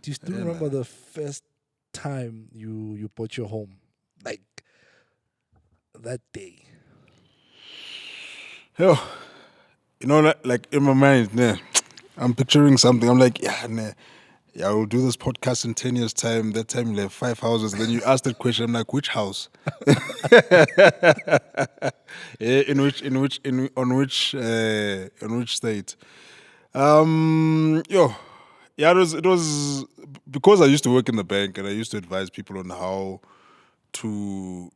do you still remember the first time you bought your home? Like that day. Yo, like in my mind, nah, I'm picturing something. I'm like, yeah, nah, yeah, we'll do this podcast in 10 years' time. That time you'll have 5 houses. Then you ask that question. I'm like, which house? On which state? Yo, yeah, it was because I used to work in the bank and I used to advise people on how to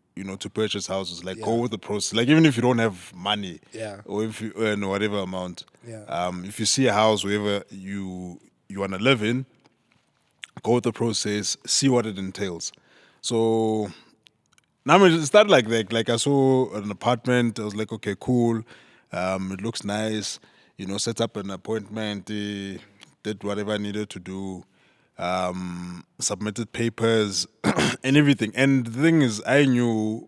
purchase houses. Like go Yeah. with the process. Like even if you don't have money, Yeah. or if you earn whatever amount, Yeah. if you see a house wherever you want to live in, go with the process, see what it entails. So now it started like that. Like I saw an apartment, I was like, okay, cool. It looks nice. Set up an appointment, did whatever I needed to do, submitted papers and everything. And the thing is, I knew,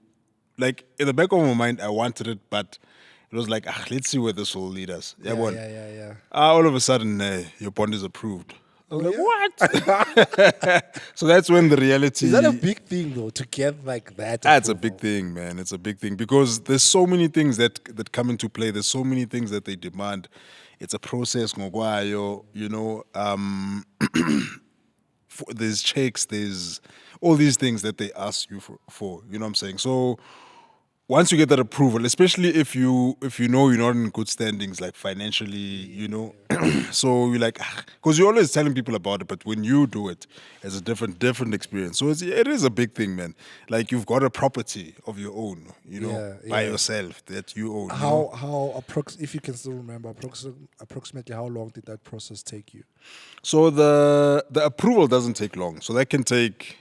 like in the back of my mind, I wanted it, but it was like, let's see where this will lead us. Yeah, Yeah, one. yeah, yeah, yeah. All of a sudden, your bond is approved. I was Oh, like, yeah? what? So that's when the reality. Is that a big thing though to get like that? It's a big approval? thing, man. It's a big thing because there's so many things that come into play. There's so many things that they demand. It's a process, ngokwayo, there's checks, there's all these things that they ask you for. You know what I'm saying? So once you get that approval, especially if you know you're not in good standings, like financially, so you're like, because you're always telling people about it, but when you do it, it's a different experience. So it is a big thing, man. Like you've got a property of your own, Yeah, by yeah. yourself that you own. If you can still remember approximately how long did that process take you? So the approval doesn't take long. So that can take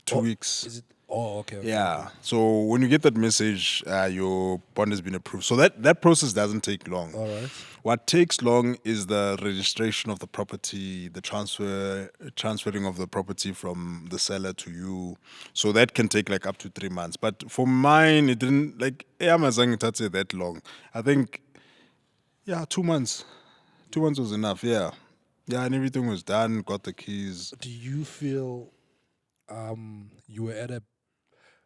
2 weeks. Is it? Oh, okay, okay. Yeah. So when you get that message, your bond has been approved. So that process doesn't take long. All right. What takes long is the registration of the property, the transferring of the property from the seller to you. So that can take like up to 3 months. But for mine, it didn't like Amazon it say that long. I think 2 months. 2 months was enough. Yeah. Yeah, and everything was done. Got the keys. Do you feel you were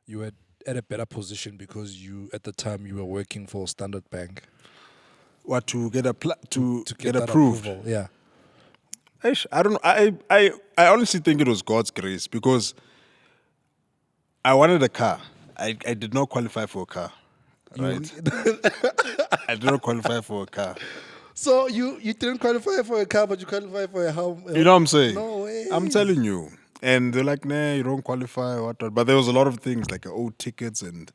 you were at a better position because you at the time you were working for Standard Bank What to get to to get get that approved? approval? Yeah. I don't know. I honestly think it was God's grace because I wanted a car. I did not qualify for a car. Right? I did not qualify for a car. So you didn't qualify for a car, but you qualified for a home. You know what I'm saying? No way. I'm telling you. And they're like, nah, you don't qualify, what. But there was a lot of things like old tickets and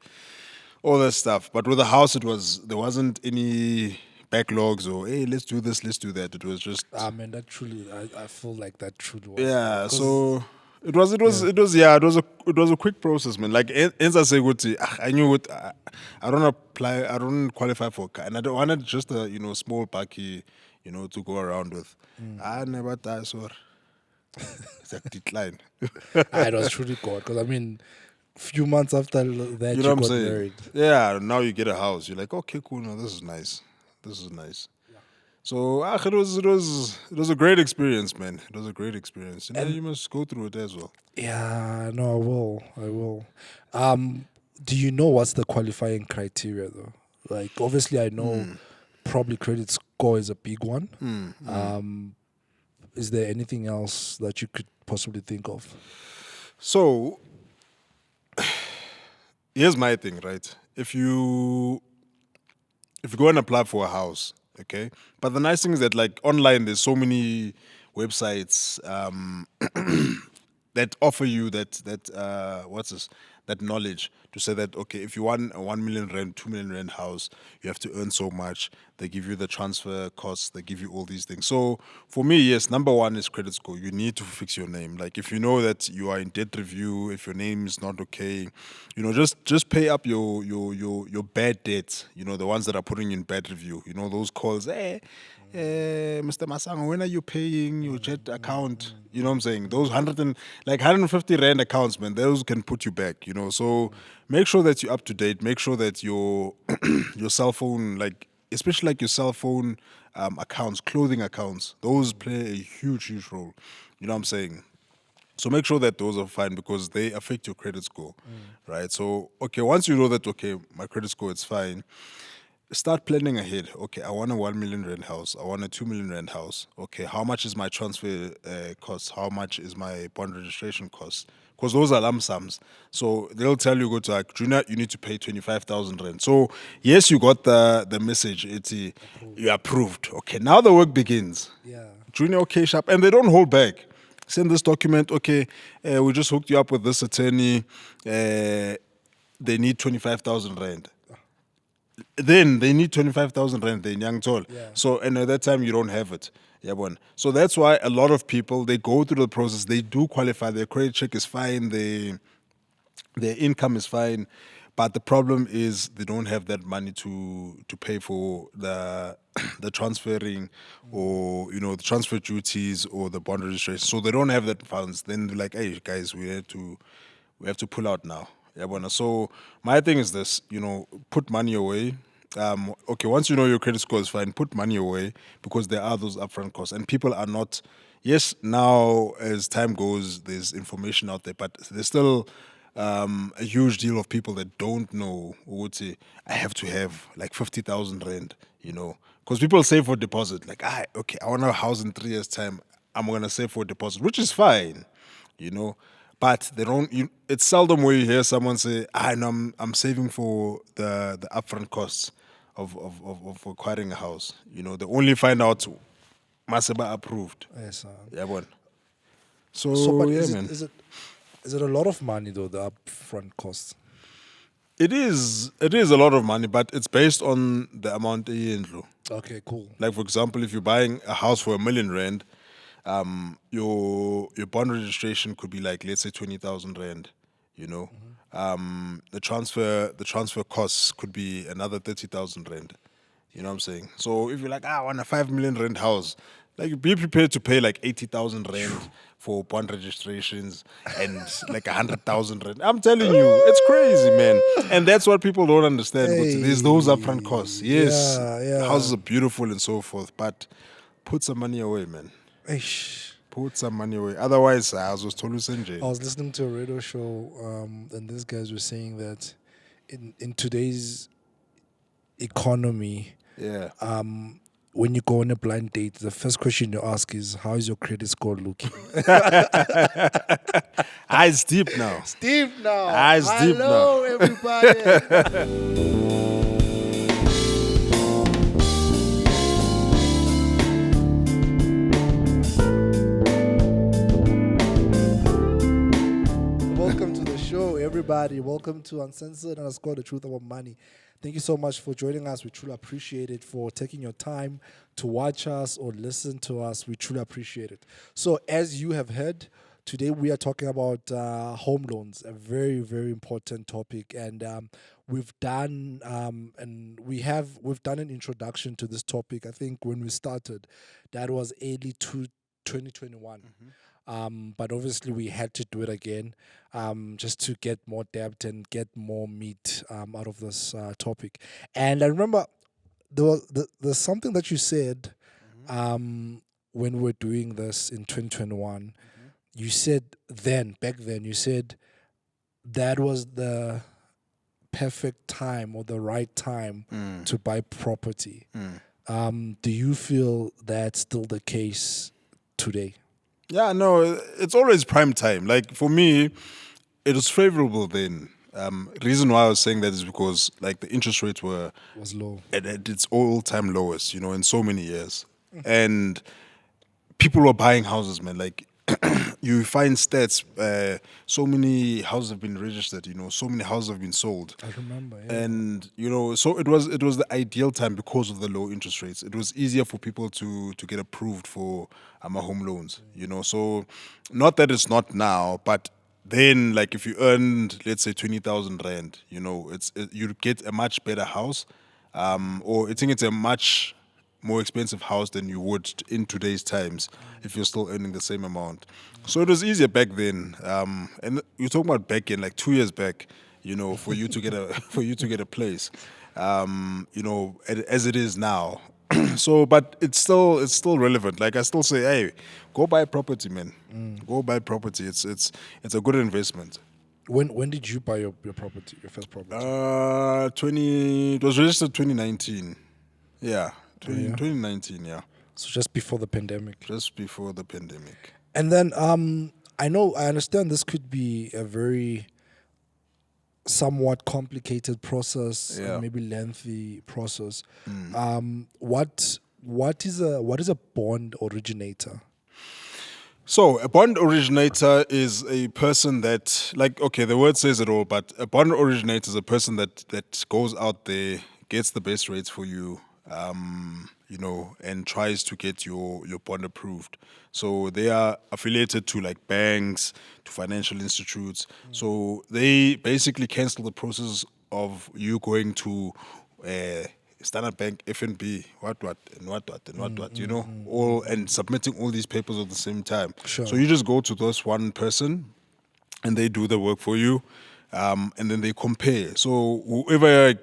all that stuff. But with the house, there wasn't any backlogs or hey, let's do this, let's do that. It was just Man, that truly, I feel like that truly was. yeah. 'Cause- So it was a quick process, man. Like Enza say, I knew what I don't apply, I don't qualify for a car, and I don't wanted just a small bakkie, to go around with. I never die, sorry. It's a decline. it was truly God. Because I mean, few months after that, You know what I'm got saying? married. Yeah, now you get a house. You're like, okay, cool. No, this is nice. This is nice. So it was a great experience, man. It was a great experience. And then you must go through it as well. Yeah, no, I will. Do you know what's the qualifying criteria though? Like, obviously, I know probably credit score is a big one. Is there anything else that you could possibly think of? So here's my thing, right? If you go and apply for a house, okay? But the nice thing is that like online there's so many websites that offer you that knowledge to say that okay, if you want a 1 million rand, 2 million rand house, you have to earn so much. They give you the transfer costs, they give you all these things. So for me, yes, number one is credit score. You need to fix your name. Like if you know that you are in debt review, if your name is not okay, just pay up your bad debts. The ones that are putting you in bad review. Those calls, Mr. Masango, when are you paying your jet account? You know what I'm saying? Those 150 rand accounts, man, those can put you back. So make sure that you're up to date. Make sure that your your cell phone, like especially like your cell phone accounts, clothing accounts, those play a huge role. You know what I'm saying? So make sure that those are fine because they affect your credit score, right? So, okay, once you know that, okay, my credit score is fine, start planning ahead. Okay, I want a 1 million rand house. I want a 2 million rand house. Okay, how much is my transfer cost? How much is my bond registration cost? Because those are lump sums. So they'll tell you, go to like, Junior, you need to pay 25,000 rand. So, yes, you got the message. It's you approved. Okay, now the work begins. Yeah. Junior, okay, sharp. And they don't hold back. Send this document, okay, we just hooked you up with this attorney. They need 25,000 rand. Then they need 25,000 rand, then young toll. Yeah. So, and at that time, you don't have it. Yeah, bon. So that's why a lot of people, they go through the process, they do qualify, their credit check is fine, their income is fine, but the problem is they don't have that money to pay for the the transferring or the transfer duties or the bond registration. So they don't have that funds. Then they're like, hey guys, we have to pull out now. Yeah, bona. So my thing is this, put money away. Okay, once you know your credit score is fine, put money away because there are those upfront costs, and people are not. Yes, now as time goes, there's information out there, but there's still a huge deal of people that don't know. Who would say, I have to have like 50,000 rand, because people save for deposit. Like, okay, I want a house in 3 years' time. I'm gonna save for deposit, which is fine, you know. But they don't. It's seldom where you hear someone say, no, I'm saving for the upfront costs of acquiring a house. They only find out Maseba approved. Yes. Yeah, one. So, but Yeah, is man. it a lot of money though? The upfront costs. It is a lot of money, but it's based on the amount in. Okay, cool. Like for example, if you're buying a house for 1 million rand, your bond registration could be like, let's say, 20,000 rand. The transfer costs could be another 30,000 rand. You know what I'm saying? So if you're like, I want a 5 million rand house, like be prepared to pay like 80,000 rand for bond registrations and like 100,000 rand. I'm telling you, it's crazy, man. And that's what people don't understand. There's those upfront costs. Yes, Yeah. houses are beautiful and so forth, but put some money away, man. Eish. Put some money away. Otherwise, I was told to I was listening to a radio show, and these guys were saying that in today's economy, Yeah. when you go on a blind date, the first question you ask is, "How is your credit score looking?" Eyes deep now. Steve, now. Eyes deep now. Hello, everybody. Welcome to the show, everybody. Welcome to Uncensored _ the truth about money. Thank you so much for joining us. We truly appreciate it, for taking your time to watch us or listen to us. We truly appreciate it. So, as you have heard, today we are talking about home loans, a very, very important topic, and we've done we've done an introduction to this topic. I think when we started, that was early 2021. But obviously we had to do it again, just to get more depth and get more meat out of this topic. And I remember there's something that you said when we were doing this in 2021. You said back then, you said that was the perfect time or the right time to buy property. Do you feel that's still the case today? Yeah, no, it's always prime time. Like for me, it was favorable then. Reason why I was saying that is because like the interest rates were Was low. at its all-time lowest, in so many years, and people were buying houses, man. Like you find stats, so many houses have been registered. So many houses have been sold. I remember, yeah. And so it was the ideal time because of the low interest rates. It was easier for people to get approved for home loans. So not that it's not now, but then like if you earned, let's say, 20,000 rand, you get a much better house, or I think it's a much more expensive house than you would in today's times if you're still earning the same amount. So it was easier back then. And you're talking about back in like 2 years back, for you to get a place. As it is now, So, but it's still relevant. Like I still say, hey, go buy property, man. Go buy property. It's a good investment. When did you buy your property, your first property? 20. It was registered 2019. Yeah, Oh, yeah? 2019. Yeah, So just before the pandemic. just before the pandemic. And then I understand this could be a very somewhat complicated process, Yeah. and maybe lengthy process. What is a bond originator? So a bond originator is a person that, like, okay, the word says it all, but a bond originator is a person that goes out there, gets the best rates for you, and tries to get your bond approved. So they are affiliated to like banks, to financial institutes. So they basically cancel the process of you going to Standard Bank, FNB, what, and what, all and submitting all these papers at the same time. Sure. So you just go to this one person and they do the work for you. And then they compare. So whoever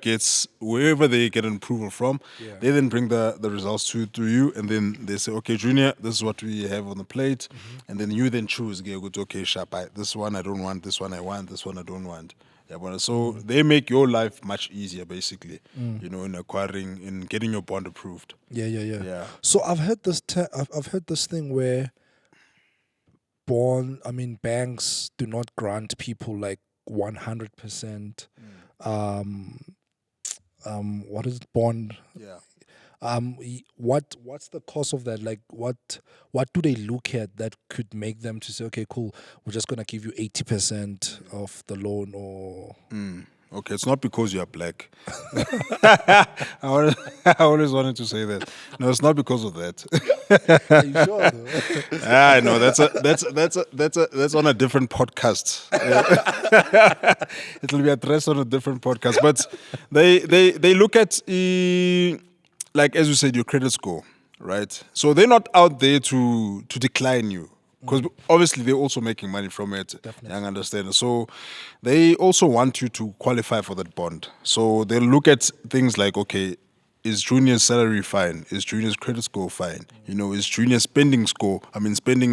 they get an approval from, Yeah. they then bring the results to you, and then they say, okay, Junior, this is what we have on the plate, and then you then choose. Okay, sharp. This one I don't want. This one I want. This one I don't want. Yeah, but so they make your life much easier, basically. In acquiring, in getting your bond approved. Yeah. So I've heard this. I've heard this thing where banks do not grant people like 100%. What is it, bond? Yeah. What's the cost of that? Like, what do they look at that could make them to say, okay, cool, we're just gonna give you 80% of the loan, or Okay, it's not because you are black. I always wanted to say that. No, it's not because of that. are you sure though? No, that's on a different podcast. It'll be addressed on a different podcast. But they look at like, as you said, your credit score, right? So they're not out there to decline you. Because obviously they're also making money from it. Definitely. Young understand. So they also want you to qualify for that bond. So they'll look at things like, okay, is Junior's salary fine? Is Junior's credit score fine? Is Junior's spending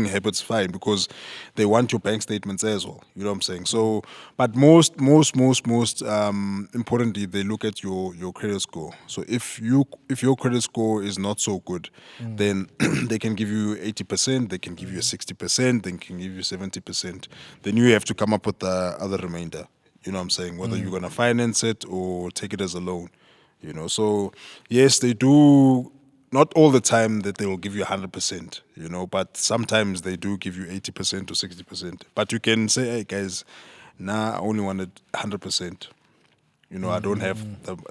habits fine? Because they want your bank statements as well. You know what I'm saying? So, but most importantly, they look at your credit score. So if your credit score is not so good, then they can give you 80%, they can give you 60%, they can give you 70%. Then you have to come up with the other remainder. You know what I'm saying? Whether you're gonna finance it or take it as a loan. So yes, they do. Not all the time that they will give you 100%, but sometimes they do give you 80% or 60%. But you can say, hey guys, I only wanted 100%. I don't have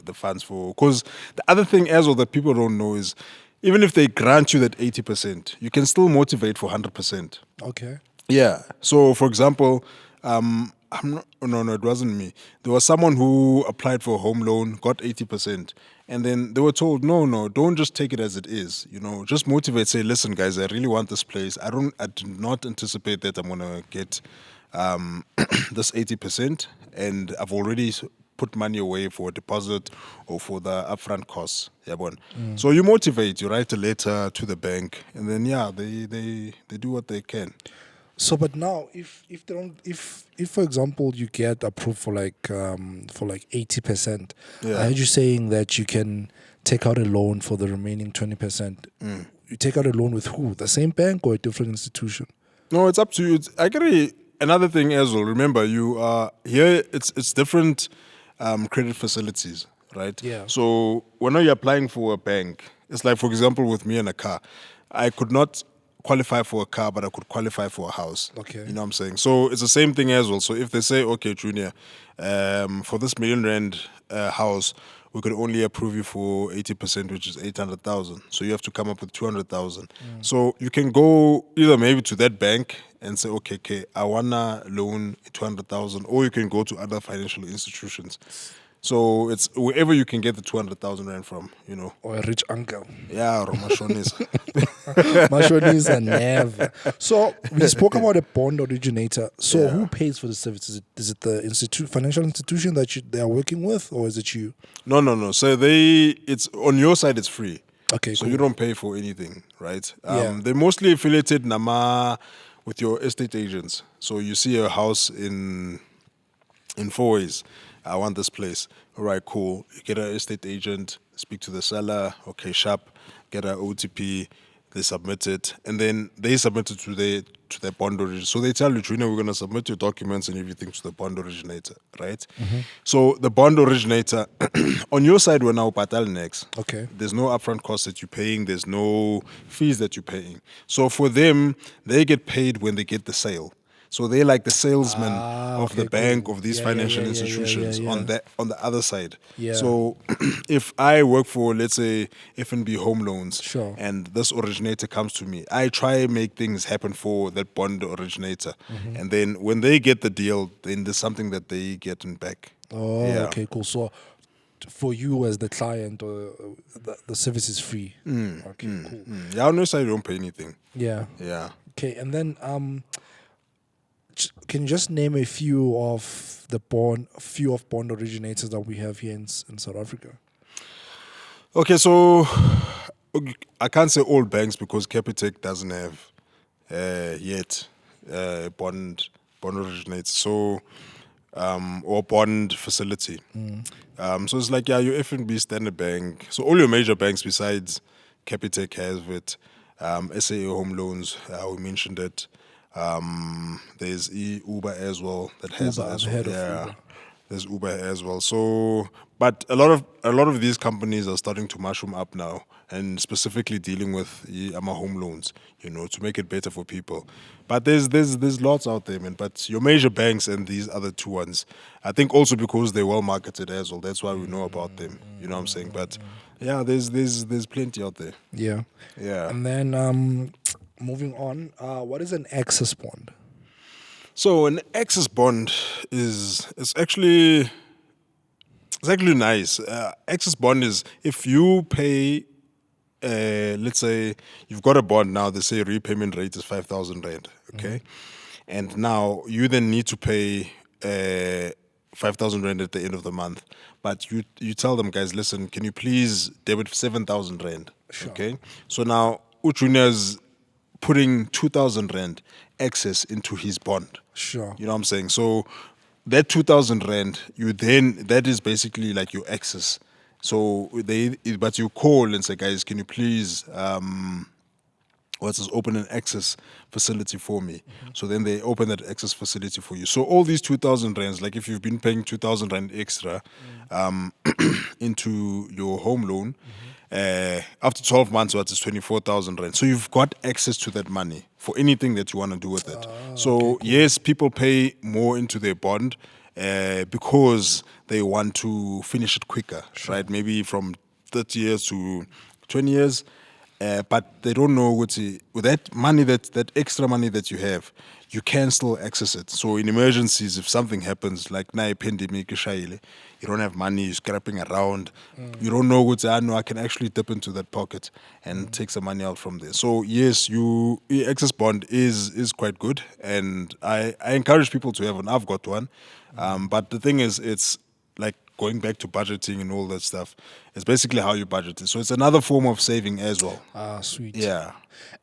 the funds for. Because the other thing as well that people don't know is, even if they grant you that 80%, you can still motivate for 100%. Okay. Yeah. So, for example, it wasn't me. There was someone who applied for a home loan, got 80%, and then they were told, no, don't just take it as it is. Just motivate. Say, listen, guys, I really want this place. I do not anticipate that I'm gonna get this 80%, and I've already put money away for a deposit or for the upfront costs. Yeah, So you motivate. You write a letter to the bank, and then they do what they can. So, but now, if they don't, if for example you get approved for like 80%, Yeah. I heard you saying that you can take out a loan for the remaining 20%. You take out a loan with who? The same bank or a different institution? No, it's up to you. Another thing as well. Remember, you are here. It's different credit facilities, right? Yeah. So when you're applying for a bank, it's like, for example, with me and a car, I could not qualify for a car, but I could qualify for a house. Okay. You know what I'm saying? So it's the same thing as well. So if they say, okay, Junior, for this R1 million house, we could only approve you for 80%, which is 800,000. So you have to come up with 200,000. So you can go either maybe to that bank and say, okay, I wanna loan 200,000, or you can go to other financial institutions. So it's wherever you can get the 200,000 rand from, Or a rich uncle. Yeah, or Mashonisa. Mashonisa never. So we spoke about a bond originator. So who pays for the service? Is it the financial institution that they are working with, or is it you? No. So it's on your side, it's free. Okay, So cool. you don't pay for anything, right? Yeah. They're mostly affiliated nama with your estate agents. So you see a house in 4 ways. I want this place. All right, cool. You get an estate agent, speak to the seller. Okay, sharp. Get an OTP. They submit it, and then they submit it to their bond originator. So they tell you, Trina, we're gonna submit your documents and everything to the bond originator, right? So the bond originator, on your side, when now patal next. Okay. There's no upfront cost that you're paying. There's no fees that you're paying. So for them, they get paid when they get the sale. So they're like the salesman of the Okay, bank, cool. of these Yeah, yeah, financial yeah, yeah, yeah, yeah, institutions yeah. on the other side. Yeah. So if I work for, let's say, F&B Home Loans, Sure. and this originator comes to me, I try and make things happen for that bond originator. Mm-hmm. And then when they get the deal, then there's something that they get back. Oh, Yeah. okay, cool. So for you as the client, the service is free. Okay, cool. Yeah, on your side, you don't pay anything. Yeah. Yeah. Okay, and then can you just name a few of bond originators that we have here in South Africa? Okay, so I can't say all banks because Capitec doesn't have yet bond originator, so or bond facility. So it's like your FNB Standard Bank. So all your major banks besides Capitec has it. SAA Home Loans, we mentioned it. There's Uber as well that has Uber, it as I've well. heard of Yeah. Uber. There's Uber as well. So, but a lot of these companies are starting to mushroom up now, and specifically dealing with home loans, to make it better for people. But there's lots out there, man. But your major banks and these other two ones, I think also because they're well marketed as well. That's why we know about them. You know what I'm saying? But yeah, there's plenty out there. Yeah. Yeah. And then moving on, what is an access bond? So an access bond is actually nice. Access bond is if you pay, let's say you've got a bond now. They say repayment rate is 5,000 rand. Okay, and now you then need to pay 5,000 rand at the end of the month. But you tell them, guys, listen, can you please debit 7,000 rand? Sure. Okay, so now Junior's putting 2,000 rand excess into his bond. Sure. You know what I'm saying? So that 2,000 rand, that is basically like your excess. So but you call and say, guys, can you please, open an access facility for me? So then they open that access facility for you. So all these 2,000 rands, like if you've been paying 2,000 rand extra into your home loan, after 12 months, it's 24,000 rand. So you've got access to that money for anything that you want to do with it. So yes, people pay more into their bond because they want to finish it quicker, right? Maybe from 30 years to 20 years. But they don't know with that money, that extra money that you have, you can still access it. So in emergencies, if something happens, like now a pandemic, you don't have money, you're scrapping around, you don't know what I can actually dip into that pocket and take some money out from there. So yes, access bond is quite good, and I encourage people to have one. I've got one, but the thing is, it's like going back to budgeting and all that stuff. It's basically how you budget it. So it's another form of saving as well. Ah, sweet. Yeah.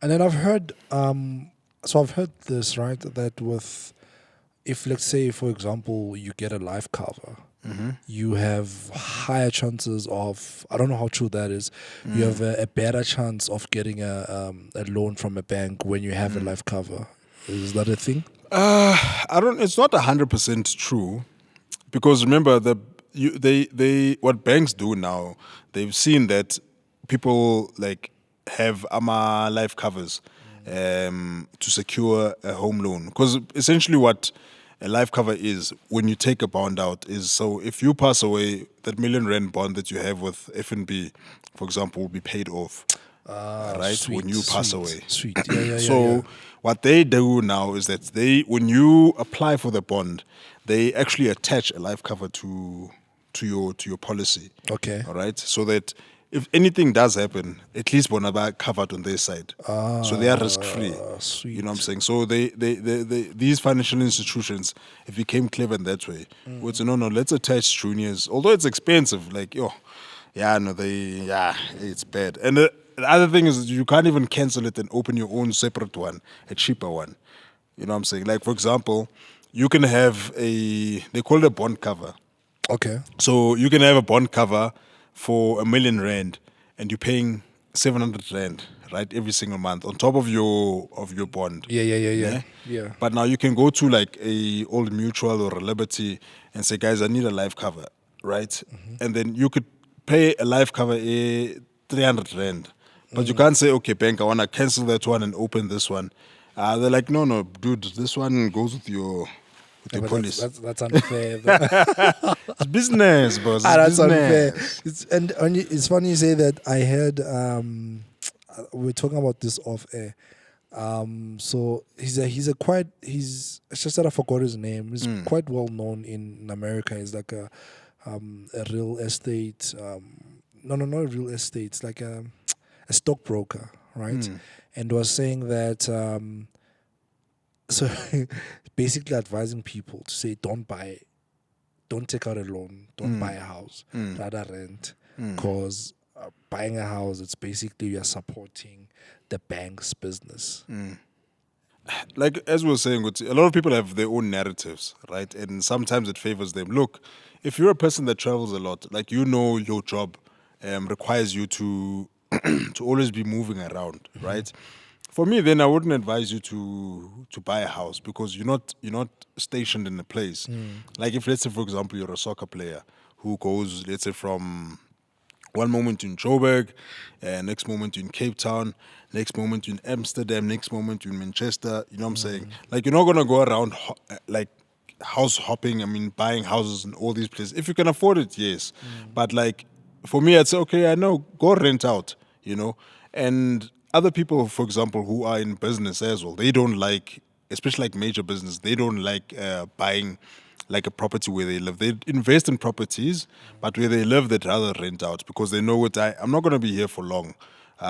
And then I've heard, I've heard this, right, that if let's say, for example, you get a life cover, you have higher chances of, I don't know how true that is, you have a better chance of getting a loan from a bank when you have a life cover. Is that a thing? It's not 100% true, because remember what banks do now, they've seen that people like have life covers to secure a home loan. Because essentially what a life cover is, when you take a bond out, is so if you pass away, that million rand bond that you have with FNB, for example, will be paid off. Right? Sweet, when you pass sweet, away. Sweet. Yeah. So what they do now is that when you apply for the bond, they actually attach a life cover to your policy. Okay. All right. So that if anything does happen, at least one are covered on their side. So they are risk free. Sweet. You know what I'm saying? So these financial institutions, it became clever in that way. Let's attach juniors, although it's expensive. Like Yeah, no, it's bad. And the other thing is you can't even cancel it and open your own separate one, a cheaper one. You know what I'm saying? Like, for example, you can have they call it a bond cover. Okay. So you can have a bond cover for R1 million and you're paying 700 rand, right, every single month on top of your bond. Yeah. Yeah. Yeah. But now you can go to like a Old Mutual or a Liberty and say, guys, I need a life cover, right? And then you could pay a life cover 300 rand. But you can't say, okay, bank, I want to cancel that one and open this one. They're like, no, dude, this one goes with Yeah, your but police. that's unfair. though. It's business, boss. It's That's unfair. business. It's funny you say that. I heard we're talking about this off air. So it's just that I forgot his name. He's quite well known in America. He's like a real estate. No, not a real estate. It's like a stockbroker, right? And was saying that. So basically advising people to say don't take out a loan, don't buy a house, rather rent, because buying a house, it's basically you're supporting the bank's business. Like as we were saying, a lot of people have their own narratives, right? And sometimes it favors them. Look, if you're a person that travels a lot, like your job requires you to to always be moving around, right? For me, then I wouldn't advise you to buy a house because you're not stationed in a place. Like if let's say for example you're a soccer player who goes let's say from one moment you're in Joburg, next moment you're in Cape Town, next moment you're in Amsterdam, next moment you're in Manchester. You know what I'm saying? Like you're not gonna go around like house hopping. I mean, buying houses in all these places. If you can afford it, yes. But like for me, I'd say okay, I know, go rent out. You know, and other people, for example, who are in business as well, they don't like, especially like major business, they don't like buying like a property where they live. They invest in properties, but where they live, they'd rather rent out because they know I'm not going to be here for long.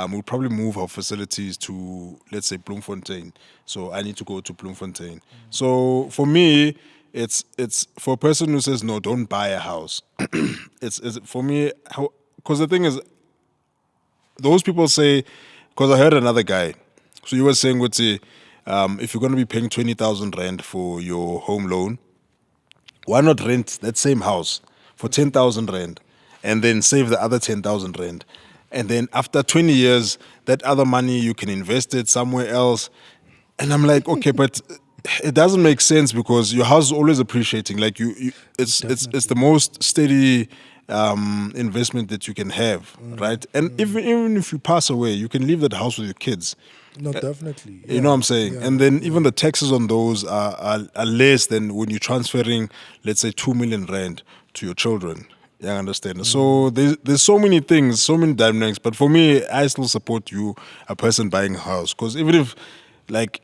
We'll probably move our facilities to, let's say, Bloemfontein. So I need to go to Bloemfontein. So for me, it's for a person who says no, don't buy a house. It's for me, because the thing is, those people say, because I heard another guy. So you were saying, if you're going to be paying 20,000 rand for your home loan, why not rent that same house for 10,000 rand and then save the other 10,000 rand? And then after 20 years, that other money you can invest it somewhere else. And I'm like, okay, but it doesn't make sense because your house is always appreciating. Like it's the most steady investment that you can have, right? And even if you pass away, you can leave that house with your kids. No, definitely. You know what I'm saying? Yeah. And then even the taxes on those are less than when you're transferring, let's say, 2 million rand to your children. Yeah, I understand. So there's so many things, so many dynamics. But for me, I still support you, a person buying a house, because even if, like,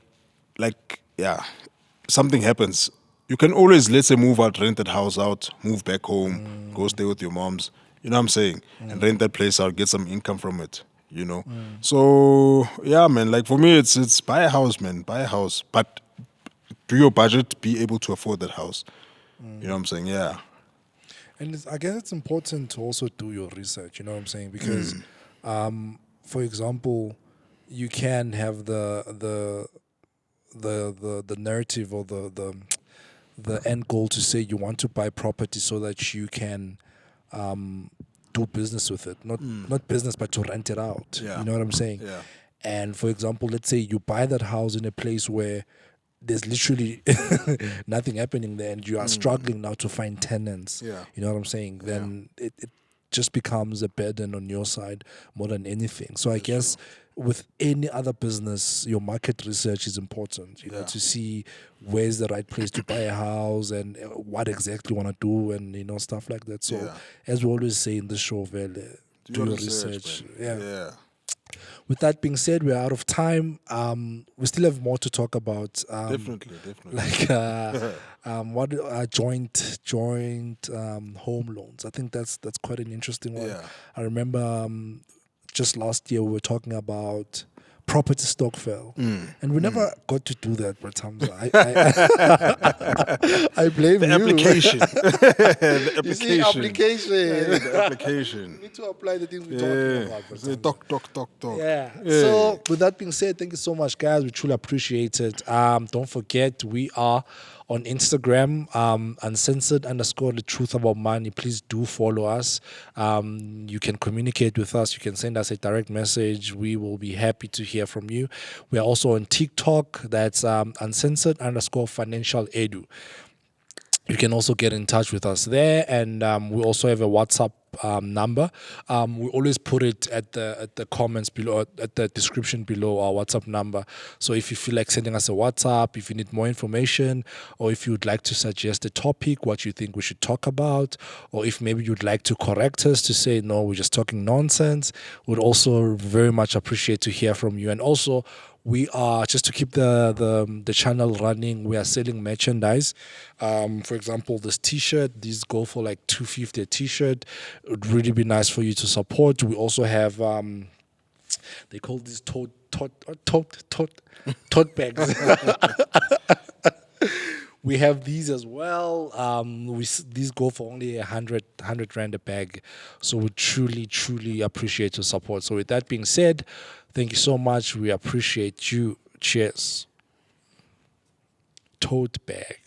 yeah, something happens, you can always, let's say, move out, rent that house out, move back home, go stay with your moms. You know what I'm saying? And rent that place out, get some income from it. You know. So yeah, man. Like for me, it's buy a house, man. Buy a house, but do your budget be able to afford that house? You know what I'm saying? Yeah. And I guess it's important to also do your research. You know what I'm saying? Because, for example, you can have the narrative or the end goal to say you want to buy property so that you can do business with it, not business, but to rent it out. Yeah. You know what I'm saying? Yeah. And for example, let's say you buy that house in a place where there's literally nothing happening there, and you are struggling now to find tenants. Yeah. You know what I'm saying? Then it just becomes a burden on your side more than anything. So I guess with any other business, your market research is important, you know, to see where's the right place to buy a house and what exactly you want to do and, you know, stuff like that. So as we always say in the show, Vele, do your research. Yeah. With that being said, we're out of time. We still have more to talk about. Definitely. Like what are joint home loans. I think that's quite an interesting one. Yeah. I remember just last year we were talking about property stock fell. And we never got to do that, but Hamza. I blame The you. application. The You see, application. application. The application. We need to apply the things we're talking about. but Say Hamza. talk. Yeah. So with that being said, thank you so much, guys. We truly appreciate it. Don't forget, we are on Instagram, uncensored _ the truth about money. Please do follow us. You can communicate with us. You can send us a direct message. We will be happy to hear from you. We are also on TikTok. That's uncensored _ financial edu. You can also get in touch with us there, and we also have a WhatsApp number. We always put it at the comments below, at the description below, our WhatsApp number. So if you feel like sending us a WhatsApp, if you need more information, or if you would like to suggest a topic, what you think we should talk about, or if maybe you'd like to correct us to say, no, we're just talking nonsense, we'd also very much appreciate to hear from you. And also, we are, just to keep the channel running, we are selling merchandise. For example, this t-shirt, these go for like $250 a t-shirt. It would really be nice for you to support. We also have they call these tote bags. We have these as well. These go for only 100 Rand a bag. So we truly appreciate your support. So with that being said, thank you so much. We appreciate you. Cheers. Tote bag.